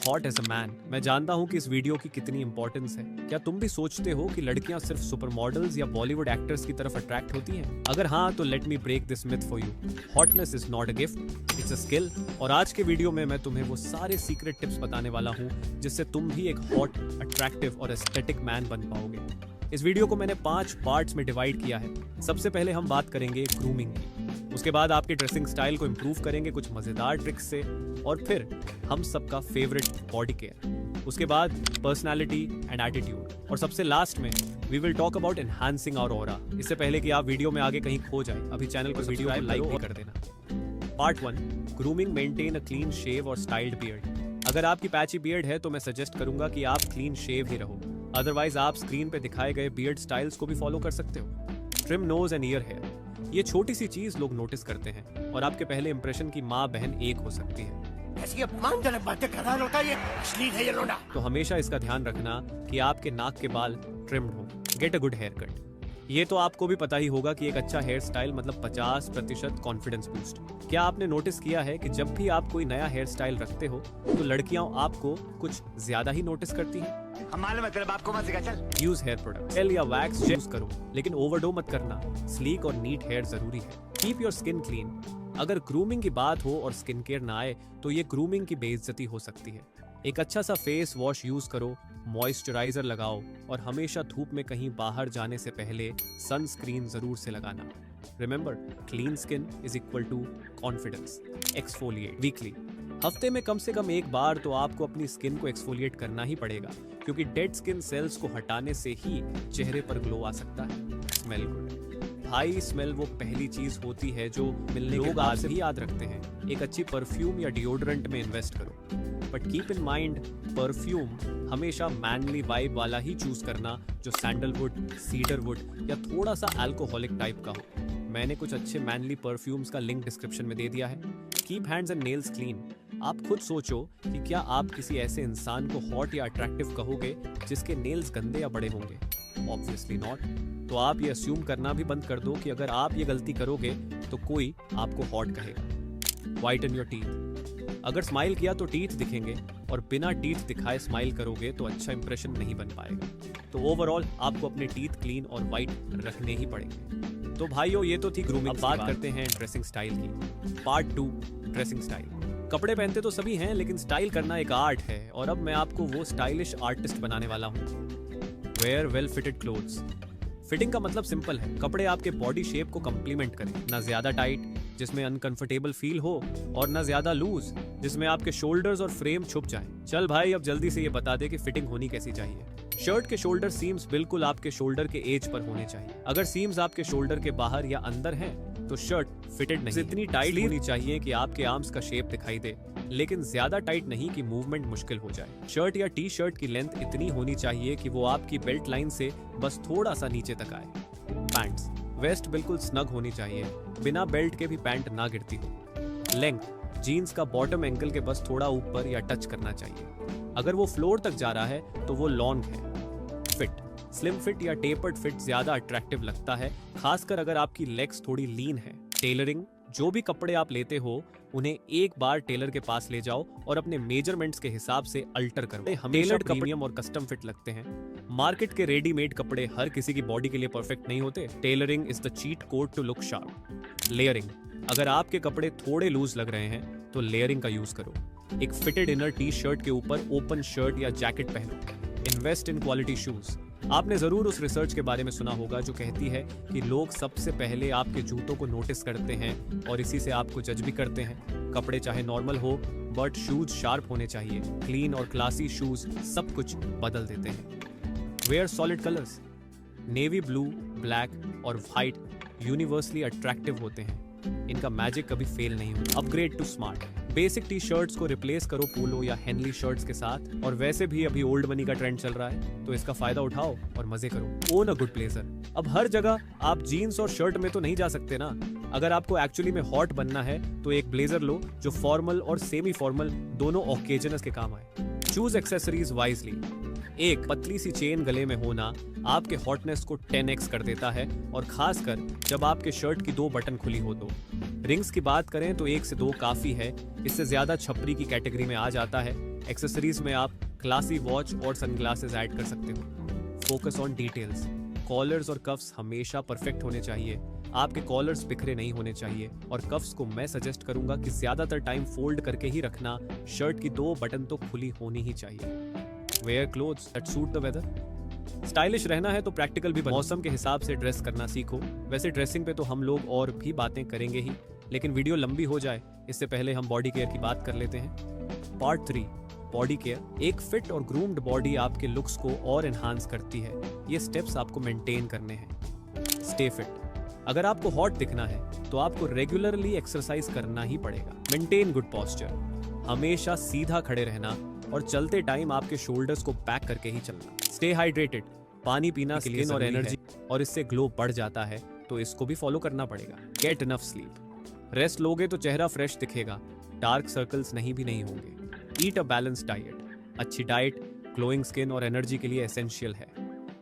Hot as a man. मैं जानता हूँ कि इस वीडियो की कितनी इंपॉर्टेंस है। क्या तुम भी सोचते हो कि लड़कियां सिर्फ सुपर मॉडल्स या बॉलीवुड एक्टर्स की तरफ अट्रैक्ट होती हैं? अगर हाँ तो let me break this myth for you. Hotness is not a gift, it's a skill. और आज के वीडियो में मैं तुम्हें वो सारे सीक्रेट टिप्स बताने वाला हूँ जिससे तुम भी एक हॉट, अट्रैक्टिव और एस्थेटिक मैन बन पाओगे। इस वीडियो को मैंने 5 पार्ट्स में डिवाइड किया है। सबसे पहले हम बात करेंगे ग्रूमिंग की, उसके बाद आपके ड्रेसिंग स्टाइल को इम्प्रूव करेंगे कुछ मजेदार ट्रिक्स से, और फिर हम सबका फेवरेट बॉडी केयर, उसके बाद पर्सनालिटी एंड एटीट्यूड, और सबसे लास्ट में we will talk about enhancing our aura. इससे पहले कि आप वीडियो में आगे कहीं खो जाए, अभी चैनल को वीडियो को लाइक भी कर देना। Part 1, grooming, maintain a clean shave और स्टाइल्ड बियर्ड। अगर आपकी पैची बियर्ड है तो मैं सजेस्ट करूंगा कि आप क्लीन शेव ही रहो, अदरवाइज आप स्क्रीन पे दिखाए गए बियर्ड स्टाइल्स को भी फॉलो कर सकते हो। Trim nose and ear hair, ये छोटी सी चीज लोग नोटिस करते हैं और आपके पहले इंप्रेशन की माँ बहन एक हो सकती है। ऐसी अपमानजनक बातें कर रहा लड़का, ये अश्लील है ये लोडा। तो हमेशा इसका ध्यान रखना कि आपके नाक के बाल ट्रिम्ड हो। Get a good hair cut. ये तो आपको भी पता ही होगा कि एक अच्छा हेयर स्टाइल मतलब 50% कॉन्फिडेंस बूस्ट। क्या आपने नोटिस किया है कि जब भी आप कोई नया हेयर स्टाइल रखते हो तो लड़कियां आपको कुछ ज्यादा ही नोटिस करती हैं? हमारे मतलब आपको मत सिखा, चल। यूज हेयर प्रोडक्ट, जेल या वैक्स यूज करो, लेकिन ओवरडो मत करना। स्लीक और नीट हेयर जरूरी है। Keep your skin clean. अगर ग्रूमिंग की बात हो और स्किन केयर ना आए तो ये ग्रूमिंग की बेइज्जती हो सकती है। एक अच्छा सा फेस वॉश यूज करो, मॉइस्चराइजर लगाओ, और हमेशा धूप में कहीं बाहर जाने से पहले सनस्क्रीन जरूर से लगाना। Remember, clean skin is equal to confidence. Exfoliate weekly, हफ्ते में कम से कम एक बार तो आपको अपनी स्किन को एक्सफोलिएट करना ही पड़ेगा, क्योंकि डेड स्किन सेल्स को हटाने से ही चेहरे पर ग्लो आ सकता है। Smell good. भाई, स्मेल वो पहली चीज होती है जो मिलने के बाद से भी याद रखते हैं। एक अच्छी परफ्यूम या डिओड्रेंट में इन्वेस्ट करो, but keep in mind perfume हमेशा मैनली वाइब वाला ही चूज करना, जो सैंडलवुड, सीडरवुड या थोड़ा सा अल्कोहलिक टाइप का हो। मैंने कुछ अच्छे मैनली परफ्यूम्स का लिंक डिस्क्रिप्शन में दे दिया है। Keep hands and nails clean. आप खुद सोचो कि क्या आप किसी ऐसे इंसान को हॉट या अट्रैक्टिव कहोगे जिसके नेल्स गंदे या बड़े होंगे? Obviously not. तो आप ये अस्यूम करना भी बंद कर दो कि अगर आप ये गलती करोगे तो कोई आपको हॉट कहेगा। व्हाइटन योर टीथ। अगर स्माइल किया तो टीथ दिखेंगे, और बिना टीथ दिखाए स्माइल करोगे तो अच्छा इंप्रेशन नहीं बन पाएगा। तो ओवरऑल आपको अपने टीथ क्लीन और वाइट रखने ही पड़ेंगे। तो भाइयों, ये तो थी ग्रूमिंग। अब बात करते हैं ड्रेसिंग स्टाइल की। Part 2, dressing style. कपड़े पहनते तो सभी हैं, लेकिन स्टाइल करना एक आर्ट है, और अब मैं आपको वो स्टाइलिश आर्टिस्ट बनाने वाला हूँ। Wear well fitted clothes. Fitting का मतलब सिंपल है, कपड़े आपके बॉडी शेप को कम्प्लीमेंट करें, ना ज्यादा टाइट जिसमें अनकंफर्टेबल फील हो, और ना ज्यादा लूज जिसमें आपके शोल्डर्स और फ्रेम छुप जाएं। चल भाई, अब जल्दी से ये बता दे कि फिटिंग होनी कैसी चाहिए। शर्ट के शोल्डर सीम्स बिल्कुल आपके शोल्डर के एज पर होने चाहिए। अगर सीम्स आपके शोल्डर के बाहर या अंदर हैं तो शर्ट फिटेड नहीं। इतनी टाइट होनी चाहिए कि आपके आर्म्स का शेप दिखाई दे, लेकिन ज्यादा टाइट नहीं कि मूवमेंट मुश्किल हो जाए। शर्ट या टी शर्ट की लेंथ इतनी होनी चाहिए कि वो आपकी बेल्ट लाइन से बस थोड़ा सा नीचे तक आए। पैंट्स, वेस्ट बिल्कुल स्नग होनी चाहिए, बिना बेल्ट के भी पैंट ना गिरती हो। लेंथ, जीन्स का बॉटम एंकल के बस थोड़ा ऊपर या टच करना चाहिए। अगर वो फ्लोर तक जा रहा है तो वो लॉन्ग है। फिट, स्लिम फिट या टेपर्ड फिट ज्यादा अट्रैक्टिव लगता है, खासकर अगर आपकी लेग्स थोड़ी लीन है। टेलरिंग, जो भी कपड़े आप लेते हो उन्हें एक बार टेलर के पास ले जाओ और अपने मेजरमेंट्स के हिसाब से अल्टर करो। टेलर्ड प्रीमियम और कस्टम फिट लगते हैं। मार्केट के रेडीमेड कपड़े हर किसी की बॉडी के लिए परफेक्ट नहीं होते। Tailoring is the cheat code to look sharp. Layering, अगर आपके कपड़े थोड़े लूज लग रहे हैं तो लेयरिंग का यूज करो। एक फिटेड इनर टी शर्ट के ऊपर ओपन शर्ट या जैकेट पहनो। Invest in quality shoes. आपने जरूर उस रिसर्च के बारे में सुना होगा जो कहती है कि लोग सबसे पहले आपके जूतों को नोटिस करते हैं और इसी से आपको जज भी करते हैं। कपड़े चाहे नॉर्मल हो, बट शूज शार्प होने चाहिए। क्लीन और क्लासी शूज सब कुछ बदल देते हैं। Wear solid colours. Navy blue, black और व्हाइट यूनिवर्सली अट्रैक्टिव होते हैं, इनका मैजिक कभी फेल नहीं होता। Upgrade to smart. Basic T shirts को रिप्लेस करो पोलो या हेनली शर्ट्स के साथ, और वैसे भी अभी ओल्ड मनी का ट्रेंड चल रहा है तो इसका फायदा उठाओ और मजे करो। Own a good blazer. अब हर जगह आप जीन्स और शर्ट में तो नहीं जा सकते ना। अगर आपको एक्चुअली में हॉट बनना है तो एक ब्लेजर लो जो फॉर्मल और सेमी फॉर्मल दोनों ओकेजनस के काम आए। Choose accessories wisely. एक पतली सी चेन गले में होना आपके हॉटनेस को 10x कर देता है, और खासकर जब आपके शर्ट की 2 बटन खुली हो तो। रिंग्स की बात करें तो 1 से 2 काफी है, इससे ज्यादा छपरी की कैटेगरी में आ जाता है। एक्सेसरीज में आप क्लासी वॉच और सनग्लासेस ऐड कर सकते हो। Focus on details. कॉलर्स और कफ्स हमेशा परफेक्ट होने चाहिए। आपके कॉलर्स बिखरे नहीं होने चाहिए, और कफ्स को मैं सजेस्ट करूंगा कि ज्यादातर टाइम फोल्ड करके ही रखना। शर्ट की 2 बटन तो खुली होनी ही चाहिए। Wear clothes that suit the weather. Stylish रहना है तो प्रैक्टिकल भी बनो। मौसम के हिसाब से ड्रेस करना सीखो। वैसे ड्रेसिंग पे तो हम लोग और भी बातें करेंगे ही, लेकिन वीडियो लंबी हो जाए इससे पहले हम बॉडी केयर की बात कर लेते हैं। Part 3, body care. एक फिट और ग्रूम्ड बॉडी आपके लुक्स को और एनहांस करती है। ये स्टेप्स आपको मेंटेन करने हैं। Stay fit. अगर आपको हॉट दिखना है तो आपको रेगुलरली एक्सरसाइज करना ही पड़ेगा। Maintain good posture. हमेशा सीधा खड़े रहना, और चलते टाइम आपके शोल्डर्स को बैक करके ही चलना। Stay hydrated. पानी पीना स्किन और एनर्जी, और इससे ग्लो बढ़ जाता है, तो इसको भी फॉलो करना पड़ेगा। Get enough sleep. रेस्ट लोगे तो चेहरा फ्रेश दिखेगा, डार्क सर्कल्स नहीं भी नहीं होंगे। ईट अ बैलेंस्ड डाइट। अच्छी डाइट ग्लोइंग स्किन और एनर्जी के लिए एसेंशियल है।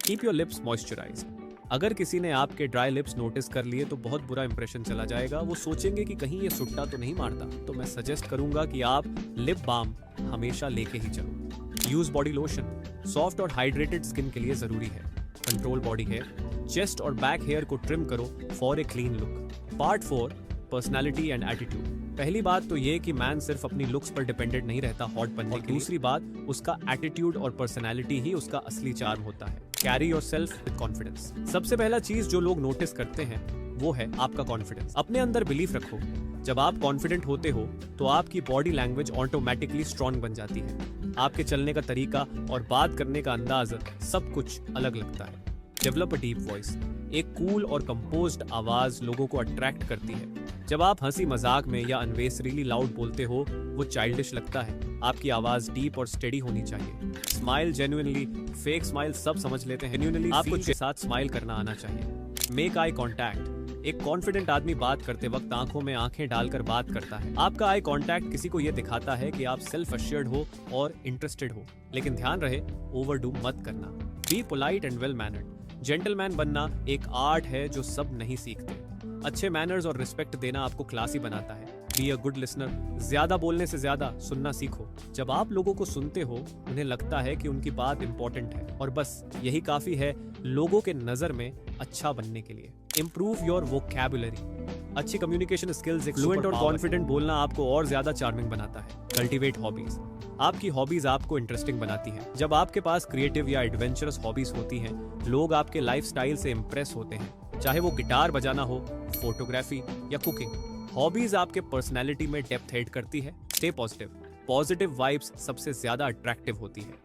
Keep your lips moisturised. अगर किसी ने आपके ड्राई लिप्स नोटिस कर लिए तो बहुत बुरा इंप्रेशन चला जाएगा। वो सोचेंगे कि कहीं ये सुट्टा तो नहीं मारता। तो मैं सजेस्ट करूंगा कि आप लिप बाम हमेशा लेके ही चलो। Use body lotion. सॉफ्ट और हाइड्रेटेड स्किन के लिए जरूरी है। Control body hair. चेस्ट और बैक हेयर को ट्रिम करो for a clean look. Part 4, personality and attitude. पहली बात तो ये कि मैन सिर्फ अपनी लुक्स पर डिपेंडेंट नहीं रहता हॉट बनने की। दूसरी बात, उसका एटीट्यूड और पर्सनालिटी ही उसका असली चार्म होता है। Carry yourself with confidence. सबसे पहला चीज जो लोग नोटिस करते हैं वो है आपका कॉन्फिडेंस। अपने अंदर बिलीफ रखो। जब आप कॉन्फिडेंट होते हो तो आपकी बॉडी लैंग्वेज ऑटोमेटिकली स्ट्रांग बन जाती है। आपके चलने का तरीका और बात करने का अंदाज सब कुछ अलग लगता है। Develop a deep voice. एक कूल और कंपोज्ड आवाज लोगों को अट्रैक्ट करती है। जब आप हंसी मजाक में या अनवेसरीली लाउड बोलते हो वो चाइल्डिश लगता है। आपकी आवाज डीप और स्टेडी होनी चाहिए। Smile genuinely. फेक स्माइल सब समझ लेते हैं। जेन्युइनली आपको के साथ स्माइल करना आना चाहिए। Make eye contact. एक कॉन्फिडेंट आदमी बात करते वक्त आंखों में आंखें डालकर बात करता है। आपका आई कांटेक्ट किसी को यह दिखाता है कि आप सेल्फ अश्योर्ड हो और इंटरेस्टेड हो। लेकिन ध्यान रहे, ओवरडू मत करना। Be polite and well mannered. Gentleman बनना एक आर्ट है जो सब नहीं सीखते। अच्छे मैनर्स और रिस्पेक्ट देना आपको क्लासी बनाता है। Be a good listener. ज्यादा बोलने से ज्यादा सुनना सीखो। जब आप लोगों को सुनते हो उन्हें लगता है कि उनकी बात इंपॉर्टेंट है, और बस यही काफी है लोगों के नजर में अच्छा बनने के लिए। Improve your vocabulary. अच्छी कम्युनिकेशन स्किल्स, फ्लुएंट और कॉन्फिडेंट बोलना आपको और ज्यादा चार्मिंग बनाता है। Cultivate hobbies. आपकी हॉबीज आपको इंटरेस्टिंग बनाती हैं। जब आपके पास क्रिएटिव या एडवेंचरस हॉबीज होती हैं, लोग आपके लाइफस्टाइल से इंप्रेस होते हैं, चाहे वो गिटार बजाना हो, फोटोग्राफी या कुकिंग। हॉबीज आपके पर्सनैलिटी में डेप्थ ऐड करती है। Stay positive. पॉजिटिव वाइब्स सबसे ज्यादा अट्रैक्टिव होती है।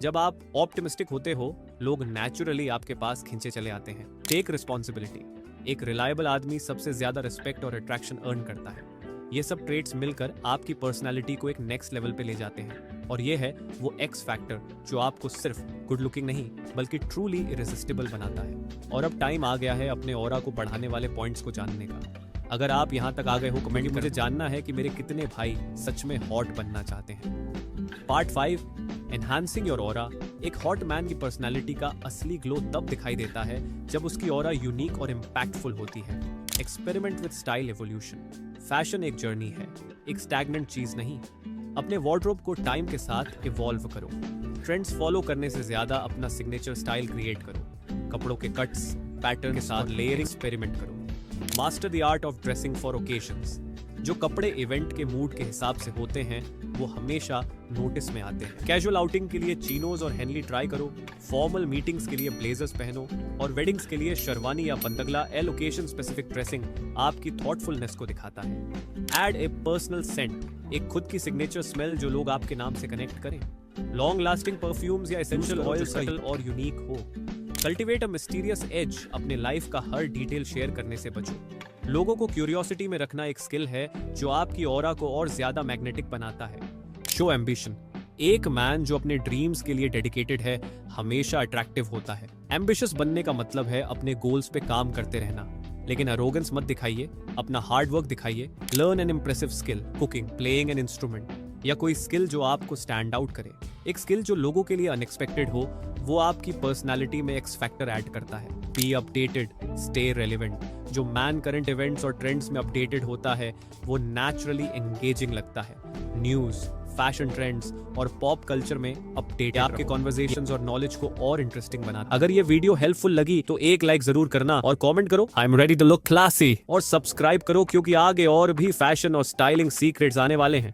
जब आप ऑप्टिमिस्टिक होते हो, लोग नेचुरली आपके पास खिंचे चले आते हैं। Take responsibility. एक रिलायबल आदमी सबसे ज्यादा रिस्पेक्ट और अट्रैक्शन अर्न करता है। ये सब ट्रेट्स मिलकर आपकी पर्सनालिटी को एक नेक्स्ट लेवल पे ले जाते हैं, और ये है वो एक्स फैक्टर जो आपको सिर्फ गुड लुकिंग नहीं बल्कि ट्रूली इरेसिस्टिबल बनाता है। और अब टाइम आ गया है अपने ऑरा को बढ़ाने वाले पॉइंट्स को जानने का। अगर आप यहाँ तक आ गए हो कमेंट में मुझे जानना है कि मेरे कितने भाई सच में हॉट बनना चाहते हैं। Part 5, enhancing your aura. एक हॉट मैन की पर्सनालिटी का असली ग्लो तब दिखाई देता है जब उसकी ऑरा यूनिक और इम्पैक्टफुल होती है। Experiment with style evolution. Fashion एक जर्नी है, एक स्टैग्नेंट चीज नहीं। अपने वार्डरोब को टाइम के साथ इवॉल्व करो। ट्रेंड्स फॉलो करने से ज्यादा अपना सिग्नेचर स्टाइल क्रिएट करो। कपड़ों के कट्स, पैटर्न के साथ लेयरिंग एक्सपेरिमेंट करो। Master the art of dressing for occasions. जो कपड़े इवेंट के मूड के हिसाब से होते हैं वो हमेशा नोटिस में आते हैं। कैजुअल आउटिंग के लिए चीनोज और हेनली ट्राई करो। फॉर्मल मीटिंग्स के लिए ब्लेजर्स पहनो, और वेडिंग्स के लिए शेरवानी या बंदगला। लोकेशन स्पेसिफिक ड्रेसिंग आपकी थॉटफुलनेस को दिखाता है। Add a personal scent. एक खुद की सिग्नेचर स्मेल जो लोग आपके नाम से कनेक्ट करें। लॉन्ग लास्टिंग परफ्यूम्स या एसेंशियल ऑयल सटल और यूनिक हो। Cultivate a mysterious edge. अपने लाइफ का हर डिटेल शेयर करने से बचो। लोगों को क्यूरियोसिटी में रखना एक स्किल है जो आपकी ऑरा को और ज्यादा मैग्नेटिक बनाता है। Show ambition. एक मैन जो अपने ड्रीम्स के लिए डेडिकेटेड है हमेशा अट्रैक्टिव होता है। एम्बिशियस बनने का मतलब है अपने गोल्स पे काम करते रहना, लेकिन अरोगेंस मत दिखाइए। अपना हार्ड वर्क दिखाइए। Learn an impressive skill, cooking, playing an instrument. या कोई स्किल जो आपको स्टैंड आउट करे। एक स्किल जो लोगों के लिए अनएक्सपेक्टेड हो, वो आपकी पर्सनालिटी में एक्स फैक्टर ऐड करता है। Be updated, stay relevant. जो मैन करंट इवेंट्स और ट्रेंड्स में अपडेटेड होता है वो नेचुरली एंगेजिंग लगता है। न्यूज़, फैशन ट्रेंड्स और पॉप कल्चर में अपडेट आपके कॉन्वर्सेशंस और नॉलेज को और इंटरेस्टिंग बनाता है। अगर ये वीडियो हेल्पफुल लगी तो एक लाइक जरूर करना और कमेंट करो I am ready to look classy, और सब्सक्राइब करो क्योंकि आगे और भी फैशन और स्टाइलिंग सीक्रेट्स आने वाले हैं।